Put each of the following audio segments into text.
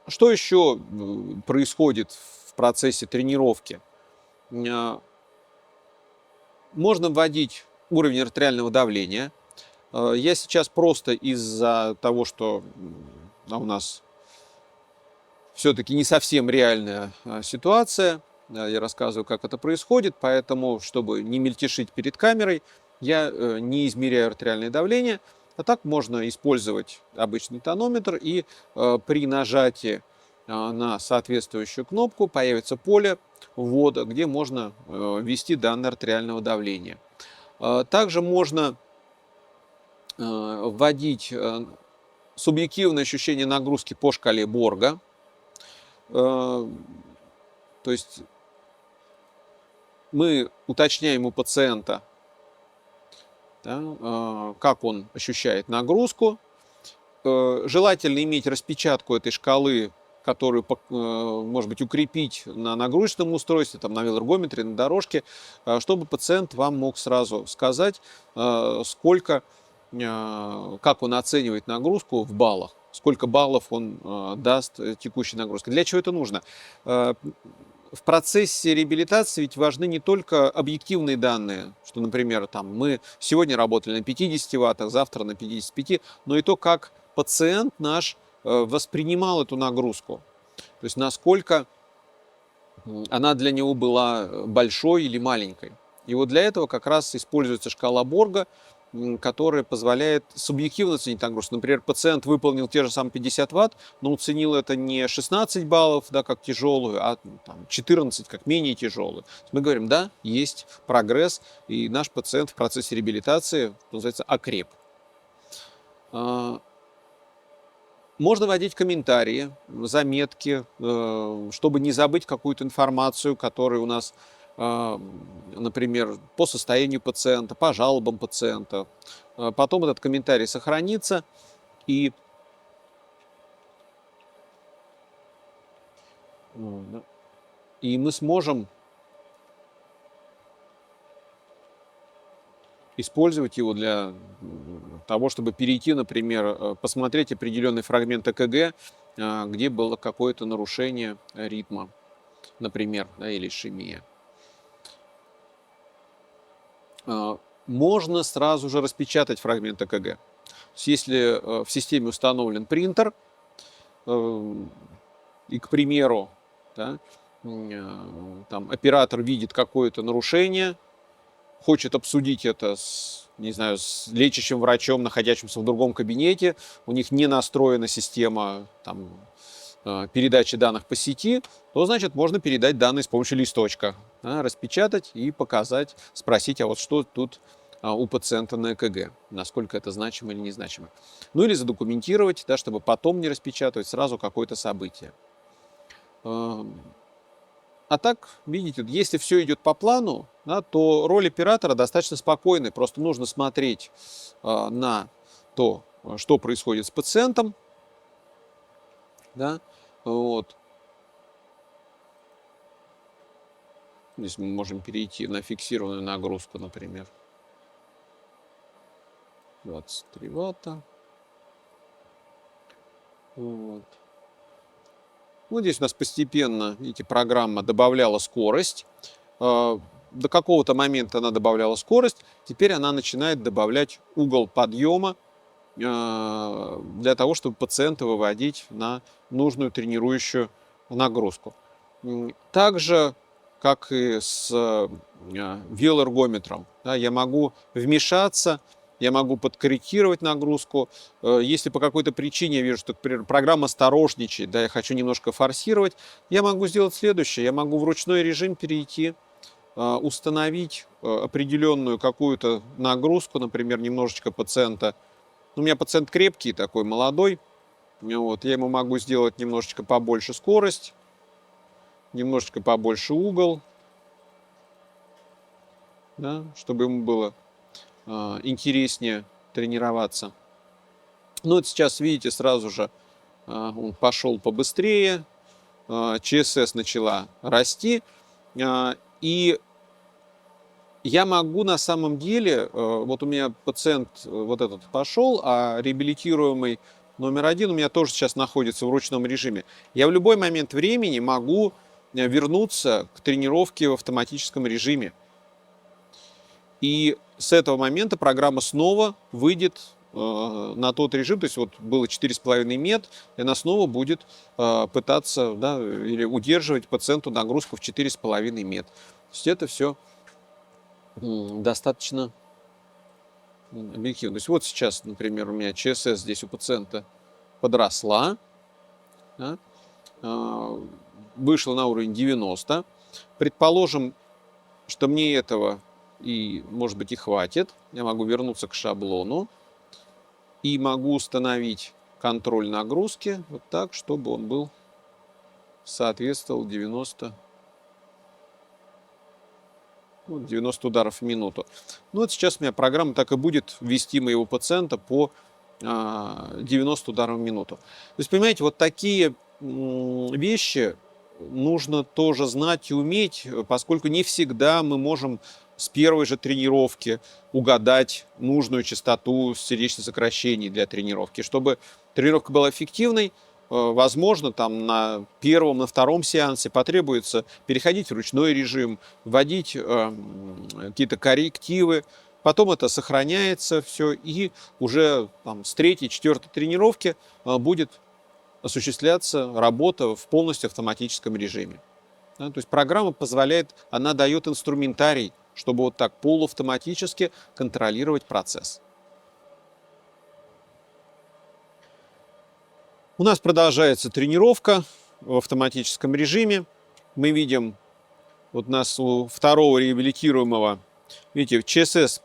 Что еще происходит в процессе тренировки? Можно вводить уровень артериального давления. Я сейчас просто из-за того, что у нас все-таки не совсем реальная ситуация, я рассказываю, как это происходит, поэтому, чтобы не мельтешить перед камерой, я не измеряю артериальное давление, а так можно использовать обычный тонометр, и при нажатии на соответствующую кнопку появится поле ввода, где можно ввести данные артериального давления. Также можно вводить субъективное ощущение нагрузки по шкале Борга. То есть мы уточняем у пациента, да, как он ощущает нагрузку. Желательно иметь распечатку этой шкалы, которую, может быть, укрепить на нагрузочном устройстве, там, на велоэргометре, на дорожке, чтобы пациент вам мог сразу сказать, сколько, как он оценивает нагрузку в баллах, сколько баллов он даст текущей нагрузке. Для чего это нужно? В процессе реабилитации ведь важны не только объективные данные, что, например, там, мы сегодня работали на 50 ваттах, завтра на 55, но и то, как пациент наш воспринимал эту нагрузку. То есть насколько она для него была большой или маленькой. И вот для этого как раз используется шкала Борга, которая позволяет субъективно оценить нагрузку. Например, пациент выполнил те же самые 50 ватт, но оценил это не 16 баллов, да, как тяжелую, а там, 14 как менее тяжелую. Мы говорим, да, есть прогресс, и наш пациент в процессе реабилитации, что называется, окреп. Можно вводить комментарии, заметки, чтобы не забыть какую-то информацию, которая у нас, например, по состоянию пациента, по жалобам пациента. Потом этот комментарий сохранится, и мы сможем использовать его для того, чтобы перейти, например, посмотреть определенный фрагмент ЭКГ, где было какое-то нарушение ритма, например, да, или ишемия. Можно сразу же распечатать фрагмент ЭКГ. Если в системе установлен принтер, и, к примеру, да, там, оператор видит какое-то нарушение, хочет обсудить это с, не знаю, с лечащим врачом, находящимся в другом кабинете, у них не настроена система там, передачи данных по сети, то, значит, можно передать данные с помощью листочка, да, распечатать и показать, спросить, а вот что тут у пациента на ЭКГ, насколько это значимо или незначимо. Ну или задокументировать, да, чтобы потом не распечатывать сразу какое-то событие. А так, видите, если все идет по плану, да, то роль оператора достаточно спокойная. Просто нужно смотреть на то, что происходит с пациентом. Да, вот. Здесь мы можем перейти на фиксированную нагрузку, например. 23 ватта. Вот. Вот здесь у нас постепенно, видите, программа добавляла скорость. До какого-то момента она добавляла скорость. Теперь она начинает добавлять угол подъема для того, чтобы пациента выводить на нужную тренирующую нагрузку. Также, как и с велоэргометром, да, я могу вмешаться, я могу подкорректировать нагрузку. Если по какой-то причине я вижу, что, например, программа осторожничает, да, я хочу немножко форсировать, я могу сделать следующее. Я могу в ручной режим перейти, установить определенную какую-то нагрузку, например, немножечко пациента. У меня пациент крепкий такой, молодой. Вот, я ему могу сделать немножечко побольше скорость, немножечко побольше угол, да, чтобы ему было интереснее тренироваться. Ну, вот сейчас, видите, сразу же он пошел побыстрее, ЧСС начала расти, и я могу на самом деле, вот у меня пациент вот этот пошел, а реабилитируемый номер 1 у меня тоже сейчас находится в ручном режиме. Я в любой момент времени могу вернуться к тренировке в автоматическом режиме. И с этого момента программа снова выйдет на тот режим, то есть вот было 4,5 мет, и она снова будет пытаться, да, или удерживать пациенту нагрузку в 4,5 мет. То есть это все достаточно объективно. То есть вот сейчас, например, у меня ЧСС здесь у пациента подросла, да, вышла на уровень 90. Предположим, что мне этого и, может быть, и хватит. Я могу вернуться к шаблону и могу установить контроль нагрузки вот так, чтобы он был, соответствовал 90 ударов в минуту. Ну вот сейчас у меня программа так и будет ввести моего пациента по 90 ударов в минуту. То есть, понимаете, вот такие вещи нужно тоже знать и уметь, поскольку не всегда мы можем с первой же тренировки угадать нужную частоту сердечных сокращений для тренировки. Чтобы тренировка была эффективной, возможно, там на первом, на втором сеансе потребуется переходить в ручной режим, вводить какие-то коррективы. Потом это сохраняется все, и уже там, с третьей, четвертой тренировки будет осуществляться работа в полностью автоматическом режиме. Да, то есть программа позволяет, она дает инструментарий, чтобы вот так полуавтоматически контролировать процесс. У нас продолжается тренировка в автоматическом режиме. Мы видим, вот у нас у второго реабилитируемого, видите, ЧСС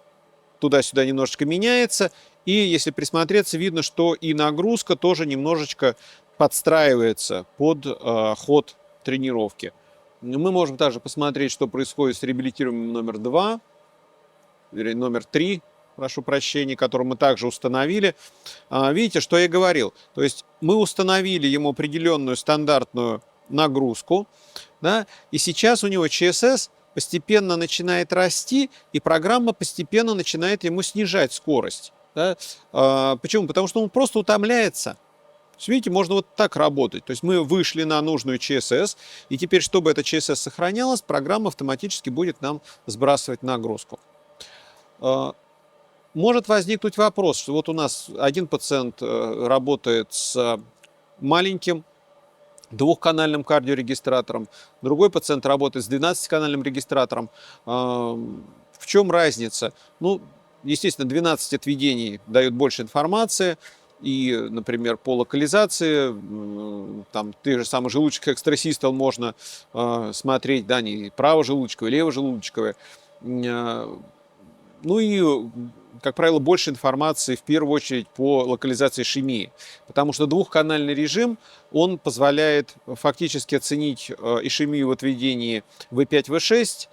туда-сюда немножечко меняется. И если присмотреться, видно, что и нагрузка тоже немножечко подстраивается под ход тренировки. Мы можем также посмотреть, что происходит с реабилитируемым номер 2, или номер 3, прошу прощения, который мы также установили. Видите, что я говорил. То есть мы установили ему определенную стандартную нагрузку, да, и сейчас у него ЧСС постепенно начинает расти, и программа постепенно начинает ему снижать скорость. Да. Почему? Потому что он просто утомляется. Видите, можно вот так работать. То есть мы вышли на нужную ЧСС, и теперь, чтобы эта ЧСС сохранялась, программа автоматически будет нам сбрасывать нагрузку. Может возникнуть вопрос, что вот у нас один пациент работает с маленьким двухканальным кардиорегистратором, другой пациент работает с 12-канальным регистратором. В чем разница? Ну, естественно, 12 отведений дают больше информации. И, например, по локализации, там, те же самые желудочковые экстрасистол можно смотреть, да, не правожелудочковые, левожелудочковые. Ну и, как правило, больше информации в первую очередь по локализации ишемии. Потому что двухканальный режим, он позволяет фактически оценить ишемию в отведении V5, V6.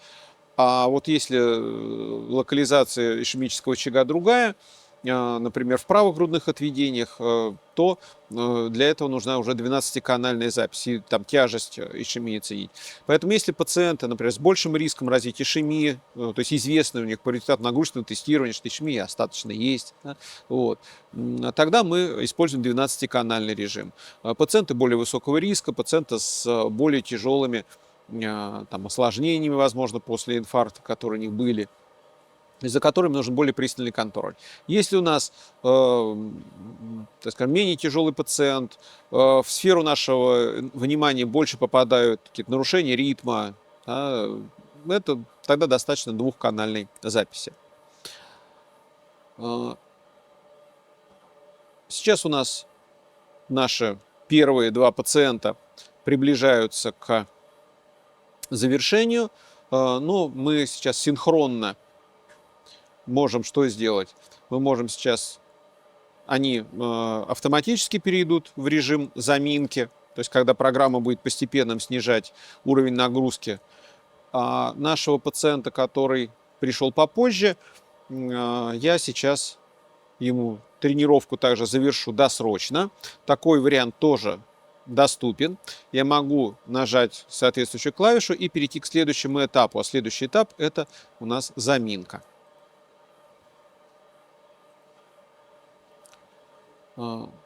А вот если локализация ишемического очага другая, например, в правых грудных отведениях, то для этого нужна уже 12-канальная запись, и там тяжесть ишемии ценить. Поэтому если пациенты, например, с большим риском развить ишемии, то есть известный у них по результату нагрузочного тестирования, что ишемия остаточно есть, да, вот, тогда мы используем 12-канальный режим. Пациенты более высокого риска, пациенты с более тяжелыми там, осложнениями, возможно, после инфаркта, которые у них были, за которыми нужен более пристальный контроль. Если у нас, так скажем, менее тяжелый пациент, в сферу нашего внимания больше попадают какие-то нарушения ритма, да, это тогда достаточно двухканальной записи. Сейчас у нас наши первые два пациента приближаются к завершению, но мы сейчас синхронно можем что сделать? Мы можем сейчас, они автоматически перейдут в режим заминки, то есть когда программа будет постепенно снижать уровень нагрузки. А нашего пациента, который пришел попозже, я сейчас ему тренировку также завершу досрочно. Такой вариант тоже доступен. Я могу нажать соответствующую клавишу и перейти к следующему этапу. А следующий этап – это у нас заминка.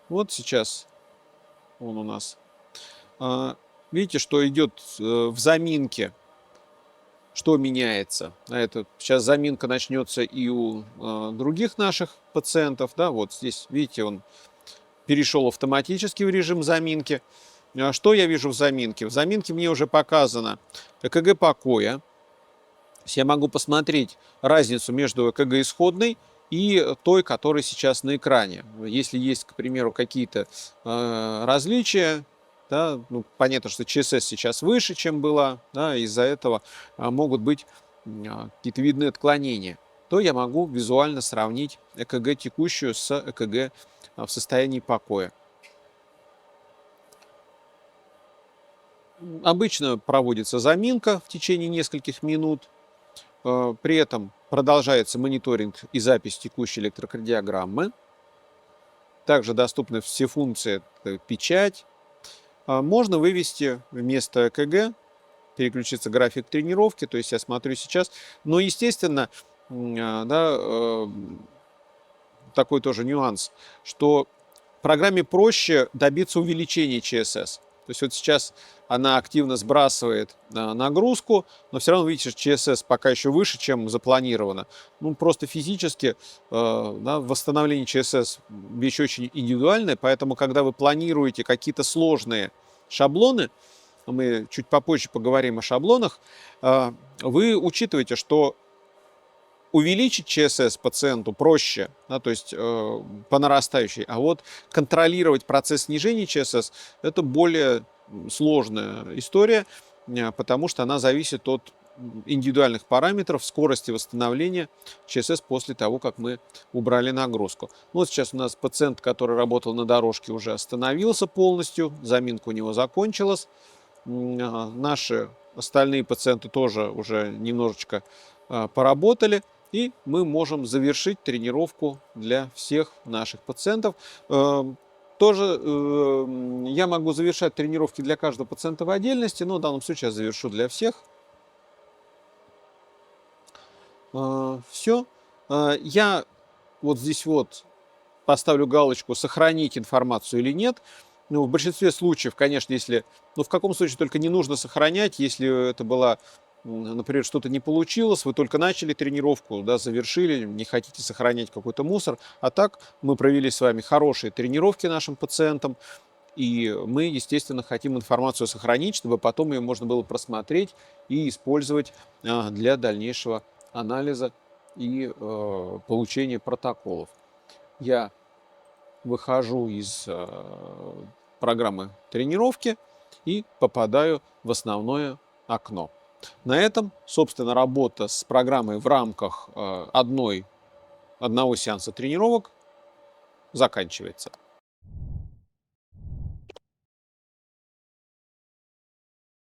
Вот сейчас он у нас. Видите, что идет в заминке, что меняется. Это сейчас заминка начнется и у других наших пациентов. Да, вот здесь, видите, он перешел автоматически в режим заминки. Что я вижу в заминке? В заминке мне уже показано ЭКГ покоя. Я могу посмотреть разницу между ЭКГ исходной и той, которая сейчас на экране. Если есть, к примеру, какие-то различия, да, ну, понятно, что ЧСС сейчас выше, чем была, да, из-за этого могут быть какие-то видные отклонения, то я могу визуально сравнить ЭКГ текущую с ЭКГ в состоянии покоя. Обычно проводится заминка в течение нескольких минут. При этом продолжается мониторинг и запись текущей электрокардиограммы. Также доступны все функции, печать. Можно вывести вместо ЭКГ, переключиться график тренировки, то есть я смотрю сейчас. Но, естественно, да, такой тоже нюанс, что программе проще добиться увеличения ЧСС. То есть вот сейчас она активно сбрасывает нагрузку, но все равно, видите, ЧСС пока еще выше, чем запланировано. Ну, просто физически да, восстановление ЧСС вещь очень индивидуальная, поэтому, когда вы планируете какие-то сложные шаблоны, мы чуть попозже поговорим о шаблонах, вы учитываете, что увеличить ЧСС пациенту проще, да, то есть по нарастающей, а вот контролировать процесс снижения ЧСС – это более сложная история, потому что она зависит от индивидуальных параметров скорости восстановления ЧСС после того, как мы убрали нагрузку. Ну, вот сейчас у нас пациент, который работал на дорожке, уже остановился полностью, заминка у него закончилась. Наши остальные пациенты тоже уже немножечко поработали. И мы можем завершить тренировку для всех наших пациентов. Тоже я могу завершать тренировки для каждого пациента в отдельности, но в данном случае я завершу для всех. Все. Я вот здесь вот поставлю галочку «Сохранить информацию или нет». Ну, в большинстве случаев, конечно, если... Ну, в каком случае только не нужно сохранять, если это была... Например, что-то не получилось, вы только начали тренировку, да, завершили, не хотите сохранять какой-то мусор. А так мы провели с вами хорошие тренировки нашим пациентам, и мы, естественно, хотим информацию сохранить, чтобы потом ее можно было просмотреть и использовать для дальнейшего анализа и получения протоколов. Я выхожу из программы тренировки и попадаю в основное окно. На этом, собственно, работа с программой в рамках одного сеанса тренировок заканчивается.